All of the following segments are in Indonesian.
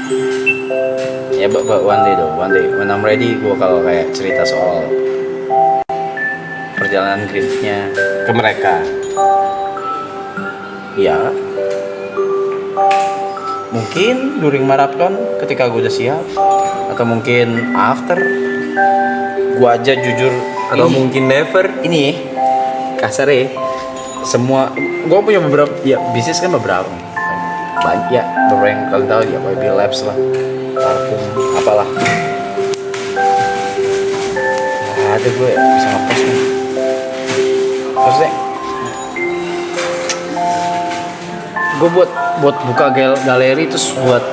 Ya one day when I'm ready gue kalau kayak cerita soal perjalanan griefnya ke mereka. ya mungkin during marathon ketika gue udah siap, atau mungkin after gue aja jujur, Atau mungkin never. ini kasar ya, semua gue punya beberapa ya bisnis kan, beberapa banyak ya, beberapa yang kalian tahu ya, YB Labs lah, parfum apalah. Ada gue bisa ngepost nih, maksudnya gue buat buka galeri terus buat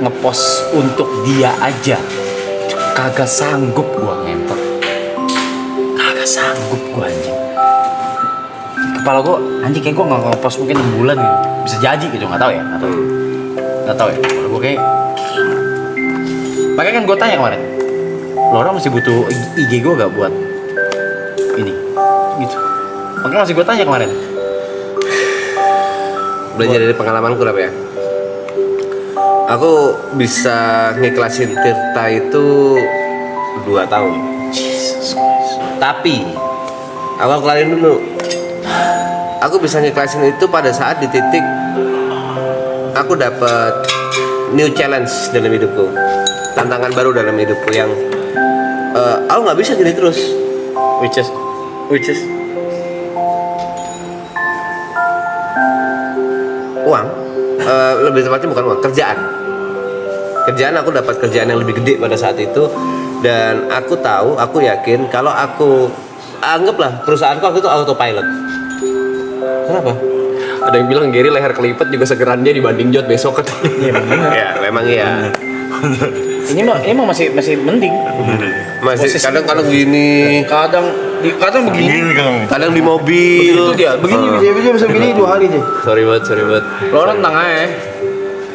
ngepost untuk dia aja, kagak sanggup gue ngentot, kagak sanggup gue anjing. Kepala gue anjing kayak gue nggak ngepost mungkin 6 bulan gitu, bisa jadi gitu, nggak tahu ya. Kalau gue kayak makanya kan gue tanya kemarin, lo orang masih butuh IG gue gak buat ini gitu, makanya masih gue tanya kemarin. Belajar dari pengalamanku ya. Aku bisa ngiklasin Tirta itu 2 tahun. Jesus Christ. Tapi aku kelarin dulu. Aku bisa ngiklasin itu pada saat di titik aku dapat new challenge dalam hidupku, tantangan baru dalam hidupku yang aku nggak bisa gini terus. Which is Uang, lebih tepatnya bukan uang, kerjaan. Aku dapat kerjaan yang lebih gede pada saat itu, dan aku yakin kalau aku anggaplah perusahaanku waktu itu autopilot. Kenapa? Ada yang bilang Gary leher kelipet juga segeran dia dibanding Jod besok katanya. iya benar. Ya, memang iya. Ini emang masih mending. Masih Posisi kadang gini, kadang begini, kadang di mobil. itu dia begini, dia bisa begini 2 hari aja. Sorry banget. Lo orang tengah ya.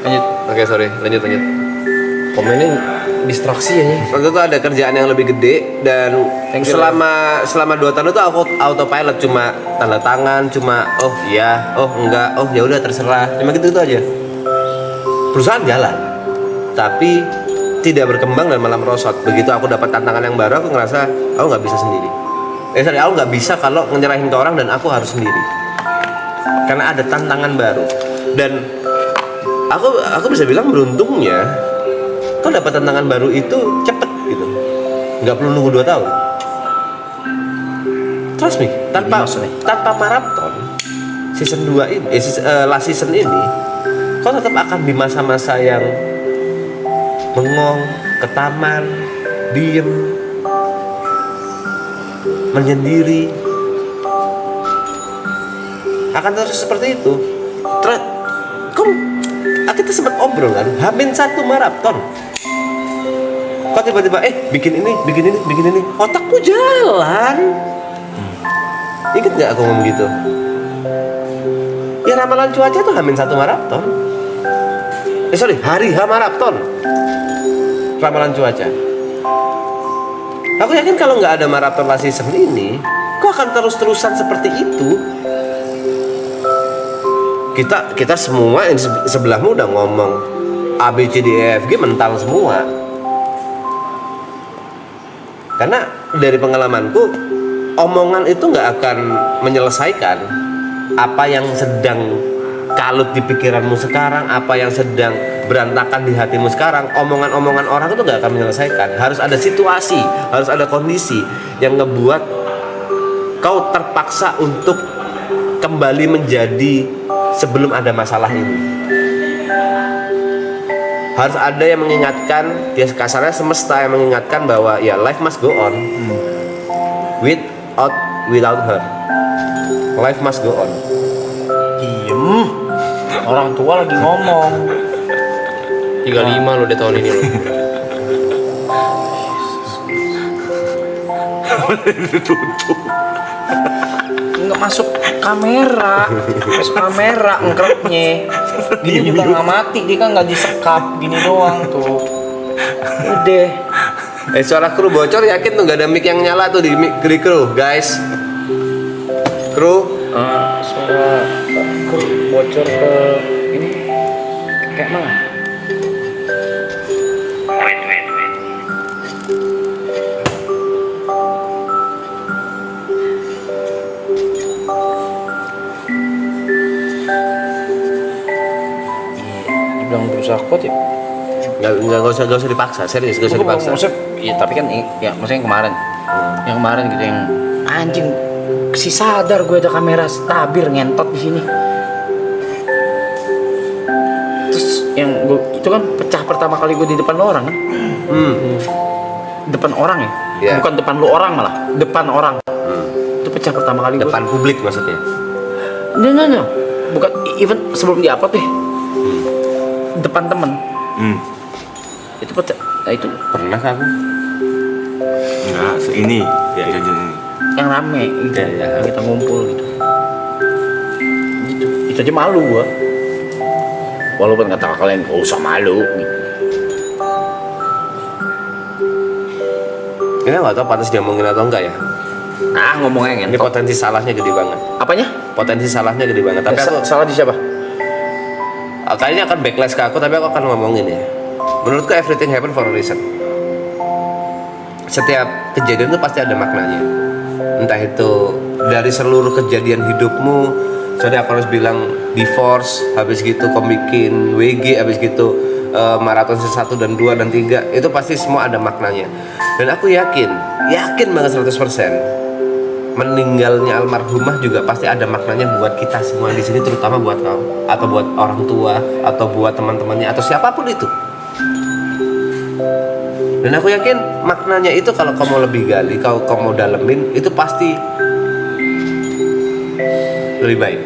Lanjut. Oke, sorry. Lanjut. Komennya distraksi ya. Waktu itu ada kerjaan yang lebih gede, dan selama 2 tahun itu aku autopilot, cuma tanda tangan, cuma oh iya, oh enggak, oh ya udah terserah, cuma gitu aja. Perusahaan jalan, tapi tidak berkembang dan malah merosot. Begitu aku dapat tantangan yang baru, aku ngerasa aku nggak bisa sendiri. Aku nggak bisa kalau nyerahin ke orang dan aku harus sendiri. Karena ada tantangan baru, dan aku bisa bilang beruntungnya kau dapat tantangan baru itu cepet gitu, nggak perlu nunggu 2 tahun. Trust me, tanpa maraton season 2 ini, last season ini, kau tetap akan di masa-masa yang bengong, ke taman, diem, menyendiri, akan terus seperti itu. Kita sempat obrol kan, H-1 maraton. Kok tiba-tiba bikin ini, otakku jalan. Ingat nggak aku ngomong gitu? Ya ramalan cuaca tuh H-1 maraton. Hari H maraton. Ramalan cuaca. Aku yakin kalau nggak ada maraton last season ini, kok akan terus-terusan seperti itu. Kita semua yang sebelahmu udah ngomong A B C D E F G mental semua. Karena dari pengalamanku, omongan itu nggak akan menyelesaikan apa yang sedang kalut di pikiranmu sekarang, apa yang sedang berantakan di hatimu sekarang. Omongan-omongan orang itu nggak akan menyelesaikan. Harus ada situasi, harus ada kondisi yang ngebuat kau terpaksa untuk kembali menjadi sebelum ada masalah ini. Harus ada yang mengingatkan, ya kasarnya semesta yang mengingatkan bahwa ya life must go on. Without her, life must go on. Diem. Orang tua lagi ngomong. 35 lo deh tahun ini lo. Nggak masuk kamera ngekreknya. Gini juga nggak mati, dia kan nggak disekap gini doang tuh. Udah. Suara kru bocor, yakin tuh nggak ada mic yang nyala tuh di kru guys. Kru Suara bocor ke ini kayak mana? kutip. Nggak usah dipaksa, serius nggak usah dipaksa. Maksudnya, ya tapi kan ya maksudnya yang kemarin. Yang kemarin gitu yang anjing si sadar gue ada kamera tabir ngentot di sini. Terus yang gue itu kan pecah pertama kali gue di depan lo orang kan. Depan orang ya? Yeah. Bukan depan lu orang malah, depan orang. Itu pecah pertama kali Depan publik maksudnya. No. Bukan even sebelum di-upload deh. Depan temen. Itu pecah. Nah itu Pernah kan aku? Enggak, ini ya kejadian ini. yang rame gitu. Ya. Yang kita ngumpul gitu. Gitu. Itu aja malu gua. Walaupun kata kalian, "Oh, usah malu." Gitu. Ini nggak tahu pantas diomongin atau enggak ya. Ah, ngomongnya Ini ngentot. potensi salahnya gede banget. Apanya? Potensi salahnya gede banget. Tapi aku Salah di siapa? kayaknya akan backlash ke aku, tapi aku akan ngomongin ya. Menurutku everything happen for a reason. Setiap kejadian itu pasti ada maknanya. Entah itu dari seluruh kejadian hidupmu, soalnya aku harus bilang divorce, habis gitu kau bikin WG, habis gitu maraton 1 dan 2 dan 3, itu pasti semua ada maknanya. Dan aku yakin banget 100% meninggalnya almarhumah juga pasti ada maknanya buat kita semua di sini, terutama buat kau atau buat orang tua atau buat teman-temannya atau siapapun itu. Dan aku yakin maknanya itu kalau kau mau lebih gali, kau mau dalemin, itu pasti lebih baik.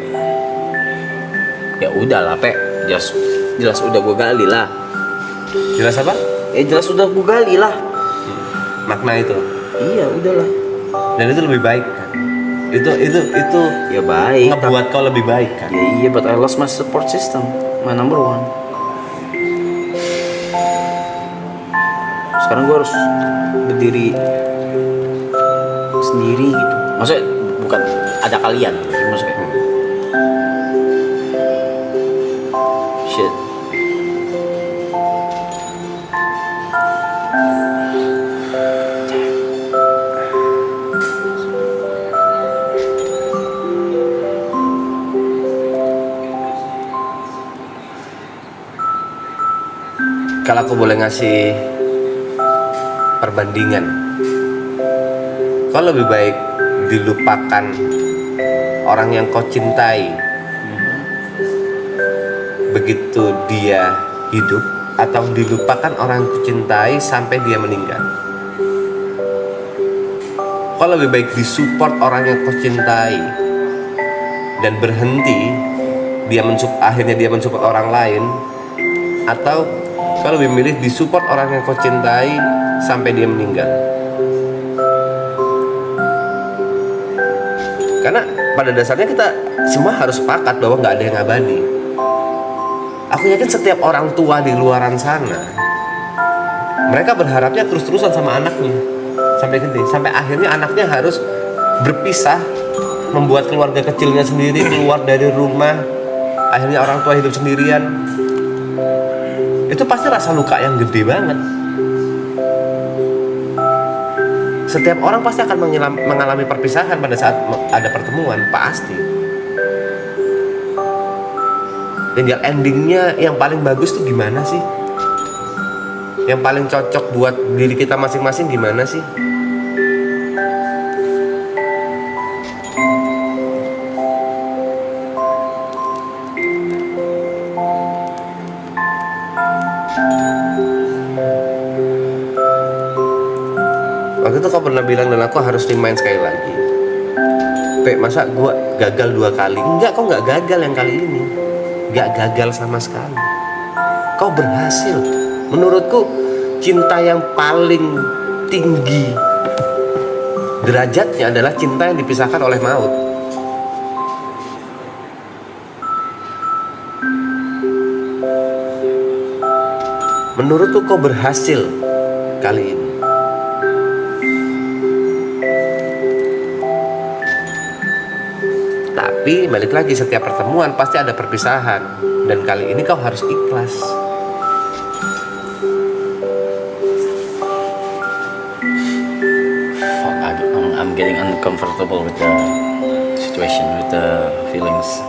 Ya udah lah, Pe. Jelas udah gua gali lah. Jelas apa? Ya jelas udah gua gali lah. Makna itu. Iya, udahlah. Dan itu lebih baik kan. Itu Ya baik. ngebuat kau lebih baik kan. Ya iya, but I lost my support system. My number one. Sekarang gue harus berdiri sendiri gitu. Maksudnya bukan ada kalian. Maksudnya. Shit. Kalau aku boleh ngasih perbandingan, kau lebih baik dilupakan orang yang kau cintai begitu dia hidup, atau dilupakan orang yang kau cintai sampai dia meninggal. Kau lebih baik disupport orang yang kau cintai dan berhenti akhirnya dia mensupport orang lain, atau kau lebih milih disupport orang yang kau cintai sampai dia meninggal. Karena pada dasarnya kita semua harus sepakat bahwa nggak ada yang abadi. Aku yakin setiap orang tua di luaran sana, mereka berharapnya terus-terusan sama anaknya sampai gede, sampai akhirnya anaknya harus berpisah, membuat keluarga kecilnya sendiri, keluar dari rumah, akhirnya orang tua hidup sendirian. Itu pasti rasa luka yang gede banget. Setiap orang pasti akan mengalami perpisahan pada saat ada pertemuan, pasti. Tinggal endingnya yang paling bagus tuh gimana sih? Yang paling cocok buat diri kita masing-masing gimana sih? Waktu itu kau pernah bilang dan aku harus remind sekali lagi, Pe, masa gua gagal 2 kali? Enggak, kau nggak gagal yang kali ini. Nggak gagal sama sekali. Kau berhasil. Menurutku cinta yang paling tinggi derajatnya adalah cinta yang dipisahkan oleh maut. Menurutku kau berhasil kali ini. Tapi balik lagi, setiap pertemuan pasti ada perpisahan, dan kali ini kau harus ikhlas. Fuck, I'm getting uncomfortable with the situation, with the feelings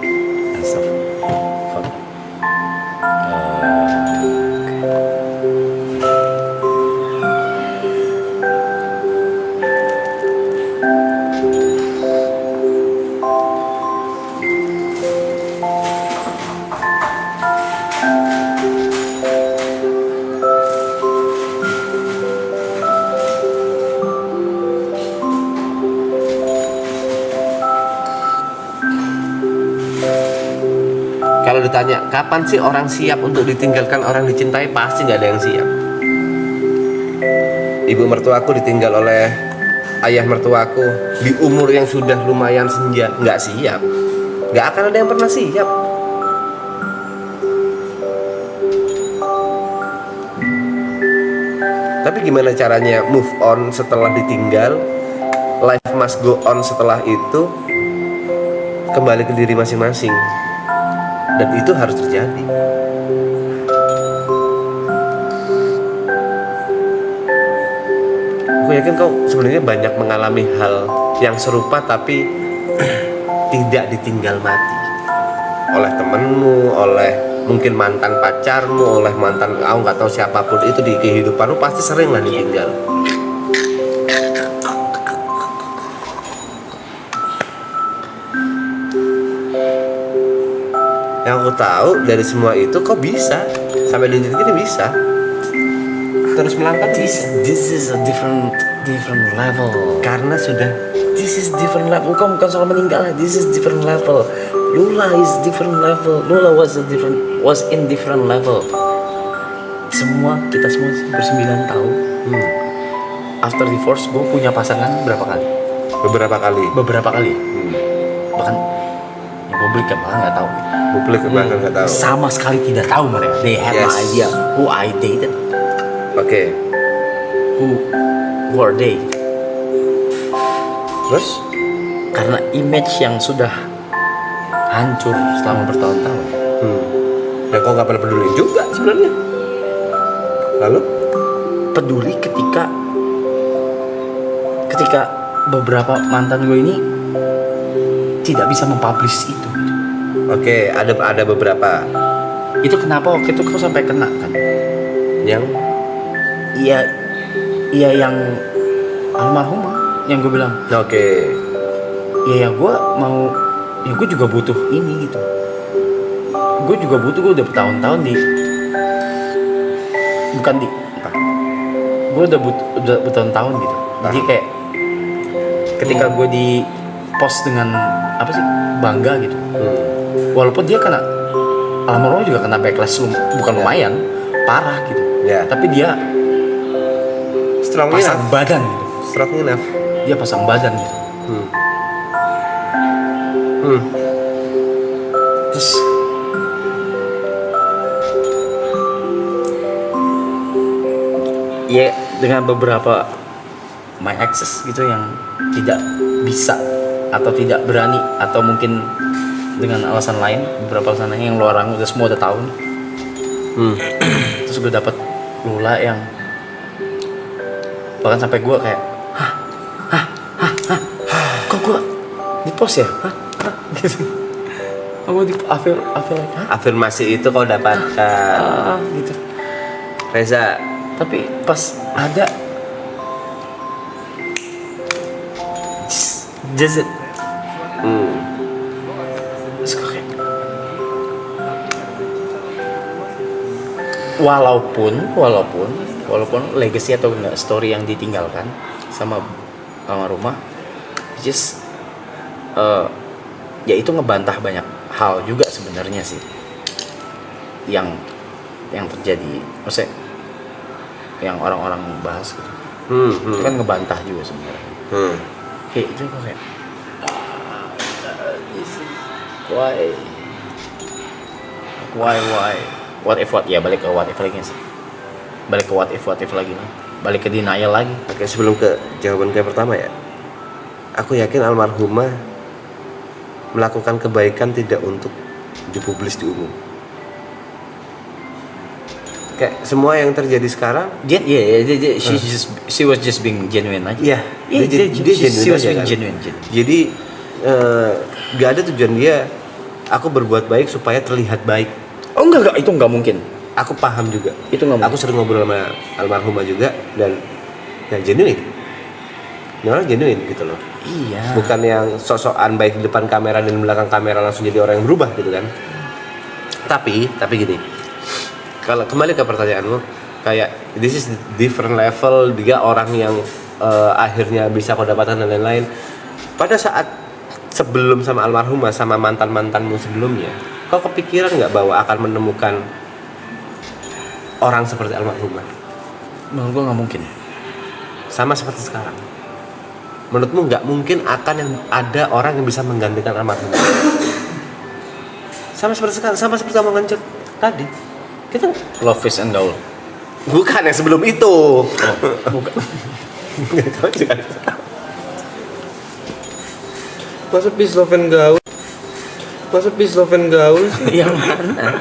and stuff. Fuck. kalau ditanya kapan sih orang siap untuk ditinggalkan orang dicintai, pasti nggak ada yang siap. Ibu mertuaku ditinggal oleh ayah mertuaku di umur yang sudah lumayan senja, nggak siap. Nggak akan ada yang pernah siap. Tapi gimana caranya move on setelah ditinggal? Life must go on setelah itu, kembali ke diri masing-masing. Dan itu harus terjadi. Aku yakin kau sebenarnya banyak mengalami hal yang serupa tapi tidak ditinggal mati oleh temenmu, oleh mungkin mantan pacarmu, oleh mantan aku nggak tahu siapapun itu di kehidupanmu pasti sering lah ditinggal. Yang aku tahu dari semua itu kok bisa sampai di titik ini bisa terus melangkah bisa. This is a different level. Karena sudah This is different level. Bukan soal meninggal. This is different level. Lula is different level. Lula was in different level. Kita semua bersembilan tahun. After divorce, gue punya pasangan berapa kali? beberapa kali. Bahkan ya publik kan bahkan nggak tahu. Publik bahkan nggak tahu. Sama sekali tidak tahu mereka. They have no Yes. idea who I dated. Oke. Who are they? Terus? Karena image yang sudah hancur selama bertahun-tahun. Dan kok nggak pernah peduli juga sebenarnya. Lalu? Peduli ketika beberapa mantan gue ini tidak bisa mempublish itu. Oke, ada beberapa Itu kenapa waktu itu kau sampai kena kan? yang Iya yang almarhumah yang gue bilang. oke. Ya gue juga butuh ini gitu. Gue udah bertahun-tahun gue udah bertahun-tahun gitu. Jadi kayak ketika gue di post dengan apa sih bangga gitu. Walaupun dia kena almarhumah juga kena backlash bukan lumayan parah gitu. Ya. Tapi dia Strong pasang enough. badan gitu. Strong enough. Dia pasang badan gitu. Terus ya dengan beberapa my exes gitu yang tidak bisa atau tidak berani atau mungkin dengan alasan lain, beberapa alasan lain yang lo orang udah semua udah tahu nih. Terus gue dapet Lula yang bahkan sampai gue kayak kok gue di post ya gitu. Aku di I feel like Afirmasi itu kau dapatkan. gitu. Reza, Tapi pas ada just it. Terus gue kayak walaupun legacy atau enggak story yang ditinggalkan sama rumah just ya itu ngebantah banyak hal juga sebenarnya sih yang terjadi, maksudnya yang orang-orang bahas gitu. Itu kan ngebantah juga sebenarnya. Kayak itu kok kayak why what if ya balik ke what if lagi sih. Balik ke what if lagi nih. Balik ke denial lagi. Oke, sebelum ke jawaban kayak pertama ya, aku yakin almarhumah melakukan kebaikan tidak untuk dipublis di umum. Kayak semua yang terjadi sekarang, She was just being genuine aja. dia She was aja being kan. genuine. Jadi gak ada tujuan dia aku berbuat baik supaya terlihat baik. Oh enggak itu enggak mungkin. Aku paham juga. Itu nggak mungkin. Aku sering ngobrol sama almarhumah juga dan ya genuine. Ini orang genuine gitu loh. Iya. Bukan yang sok-sokan baik di depan kamera dan di belakang kamera langsung jadi orang yang berubah gitu kan. Tapi gini. Kalau kembali ke pertanyaanmu, kayak this is different level, dia orang yang akhirnya bisa kau dapatkan dan lain-lain. Pada saat sebelum sama almarhumah sama mantan-mantanmu sebelumnya, Kau kepikiran nggak bahwa akan menemukan orang seperti almarhumah? Menurut gue nggak mungkin. Sama seperti sekarang. Menurutmu nggak mungkin akan yang ada orang yang bisa menggantikan almarhumah? Sama seperti sekarang, sama seperti omongan Cut tadi. Kita Love is and gaul. bukan yang sebelum itu. Bukan. Kau juga Masa peace love and gaul? Masa peace love and gaul sih? Yang mana?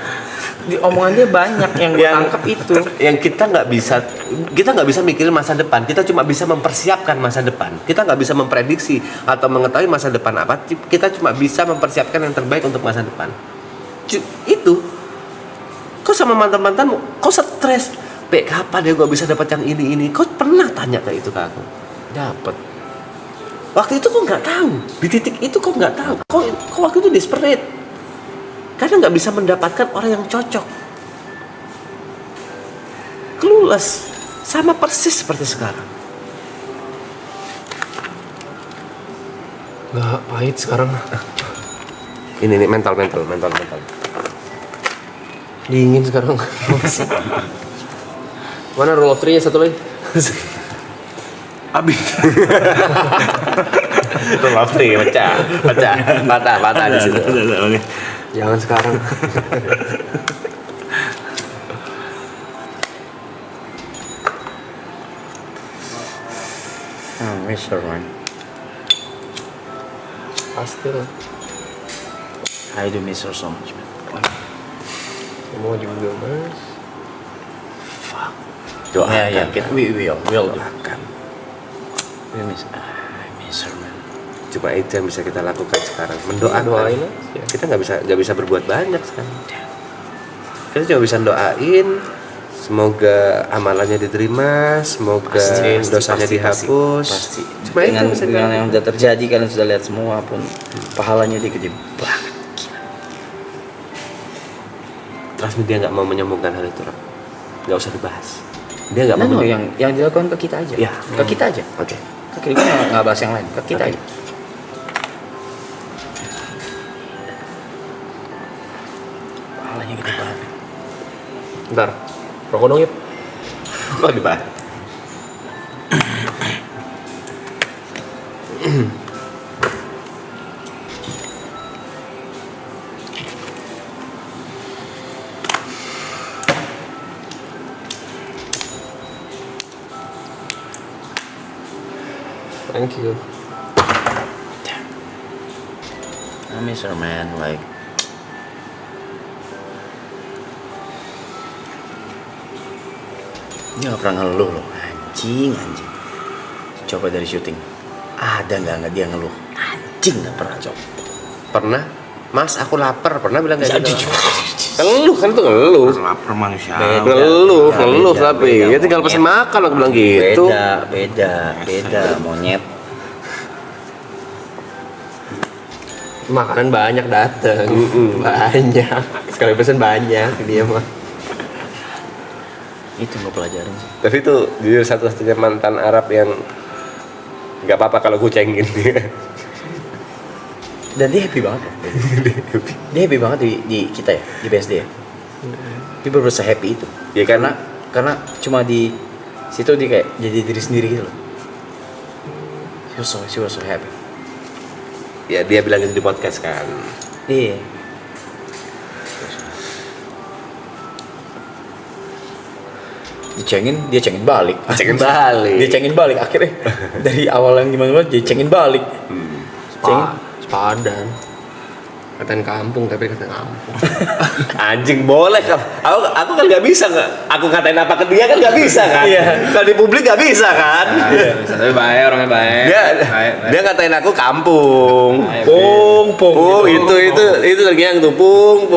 Di omongan dia banyak yang gue tangkap itu. Yang kita nggak bisa mikirin masa depan. Kita cuma bisa mempersiapkan masa depan. Kita nggak bisa memprediksi atau mengetahui masa depan apa. Kita cuma bisa mempersiapkan yang terbaik untuk masa depan. Itu. Kau sama mantan-mantanmu, kau stres. Kapan ya gue bisa dapat yang ini? Kau pernah tanya kayak itu ke aku? Dapat. Waktu itu kau nggak tahu. Di titik itu kau nggak tahu. Kau waktu itu desperate. Karena nggak bisa mendapatkan orang yang cocok. Clueless. Sama persis seperti sekarang. Nggak pahit sekarang. Ini mental. Dingin sekarang. Mana rule of 3-nya satu lagi? Habis. Maaf nih, patah di situ. Oke. Jangan sekarang. Mr. Man. Pasti lah. I do miss her so much, man. Semua juga mas. Doakan. Ya, kita we will do. Doakan. We miss. I miss her, man. Cuma itu yang bisa kita lakukan sekarang. Mendoakan. Doain aja. Kita nggak bisa berbuat banyak sekarang. Kita cuma bisa doain. Semoga amalannya diterima, semoga dosanya dihapus. Pasti. Cuma itu Dengan, yang bisa dengan dilakukan. yang sudah terjadi, kalian sudah lihat semua pun pahalanya dia gede banget. Gila. Transmedia nggak mau menyembuhkan hal itu, Rob. Nggak usah dibahas. Dia nggak mau. No, yang dilakukan ke kita aja. Ya. Ke kita aja. Oke. Ke kita nggak bahas yang lain. Ke kita Oke. aja. Pahalanya gede banget. Bentar. Rokok dong, Yip. Kok dibahas? Thank you. I miss her, man. Like, dia nggak pernah ngeluh loh, anjing. Coba dari syuting, ada nggak dia ngeluh? Anjing, nggak pernah coba. Pernah? Mas, aku lapar. Pernah bilang kayak Jadi, gitu? Ngeluh kan itu ngeluh. Lapar manusia. Ngeluh beda, tapi beda, ya tinggal monyet. pesen makan aku bilang gitu. Beda, monyet. Makanan banyak dateng. Banyak. Sekali pesen banyak dia mah. Itu gue pelajarin sih. Tapi itu jujur satu-satunya mantan Arab yang nggak apa-apa kalau gue cengin dia. Dan dia happy banget loh. Dia happy banget di kita ya, di BSD ya. Dia berusaha happy itu. Ya kan? Karena cuma di situ dia kayak jadi diri sendiri gitu loh. She was so happy. Ya dia bilang itu di podcast kan. Iya. Dia cengin balik. Dia cengin balik akhirnya. Dari awal yang gimana dia cengin balik. Sepadan. Katain kampung tapi katain kampung. Anjing boleh kan? Aku kan nggak bisa nggak? Aku ngatain apa ke dia kan nggak bisa kan? Iya. Kalau di publik nggak bisa kan? Tapi baik, orangnya baik. Dia ngatain aku kampung. Pung. Itu lagi yang tuh pung.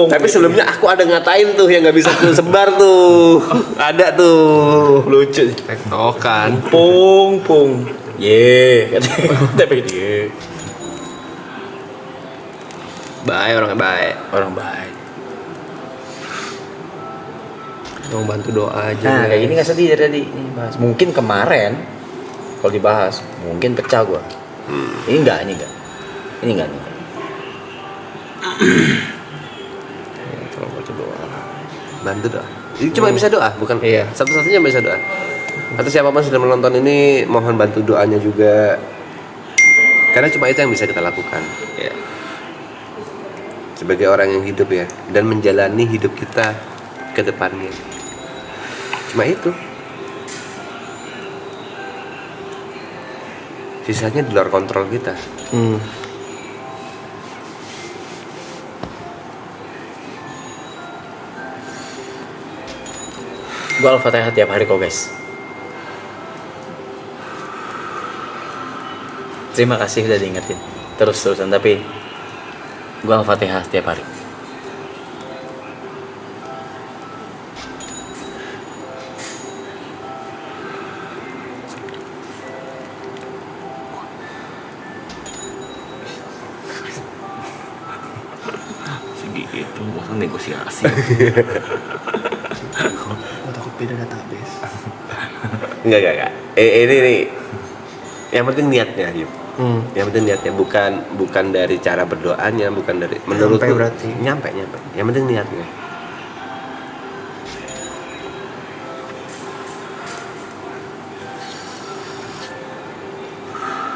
Tapi sebelumnya aku ada ngatain tuh yang nggak bisa tuh sebar tuh. Ada tuh. Lucu. Tektokan. Pung. Ye, tapi dia Baik, orangnya baik. orang baik. Mau bantu doa aja. Nah, guys. kayak gini nggak sedih dari tadi. Ini bahas. Mungkin kemarin kalau dibahas, mungkin pecah gua. Ini enggak. Tolong baca doa. Bantu doa. Ini cuma bisa doa, bukan? Iya. Satu-satunya bisa doa. Atau siapapun sedang menonton ini, mohon bantu doanya juga. Karena cuma itu yang bisa kita lakukan. Iya. Sebagai orang yang hidup ya, dan menjalani hidup kita ke depannya. Cuma itu. Sisanya di luar kontrol kita. Gue Al-Fatihah tiap hari kok guys. Terima kasih udah diingetin terus-terusan, tapi gue Al-Fatihah tiap hari. Segi itu bosan negosiasi. Gue takut beda database. Enggak. Ini. Yang penting niatnya, Yuk. Yang penting niatnya, bukan dari cara berdoanya, bukan dari menurutku Nyampe berarti. nyampe. Yang penting niatnya.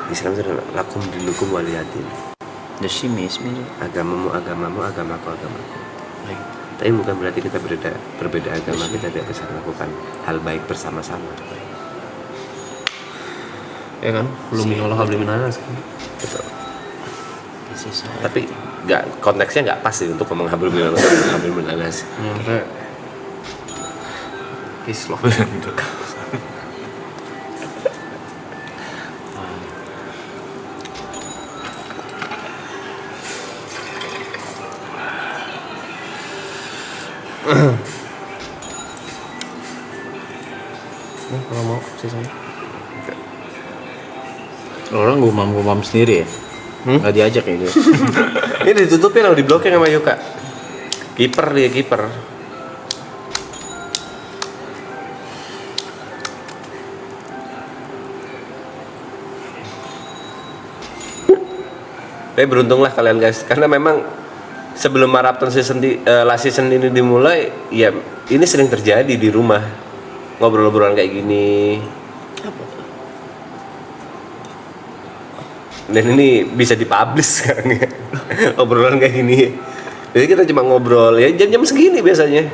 Islam itu adalah lakum dinukum waliyadin. Agamamu agamamu, agamaku agamaku. Tapi bukan berarti kita berbeda agama, kita tidak bisa melakukan hal baik bersama-sama. Ya kan? Belum minallah belum minanas kan. Betul. Tapi konteksnya nggak pas sih untuk ngomong hablum minanas. Kayak peace love. Nih kalau mau sisanya. Orang gumam sendiri ya. Nggak diajak ya dia. Ini ditutupin atau diblokir sama Yuka? Kiper dia kiper. Tapi beruntunglah kalian guys, karena memang sebelum maraton last season ini dimulai, ya ini sering terjadi di rumah, ngobrol-ngobrolan kayak gini. Dan ini bisa dipublish sekarang ya, obrolan kayak gini. Jadi kita cuma ngobrol ya jam-jam segini biasanya.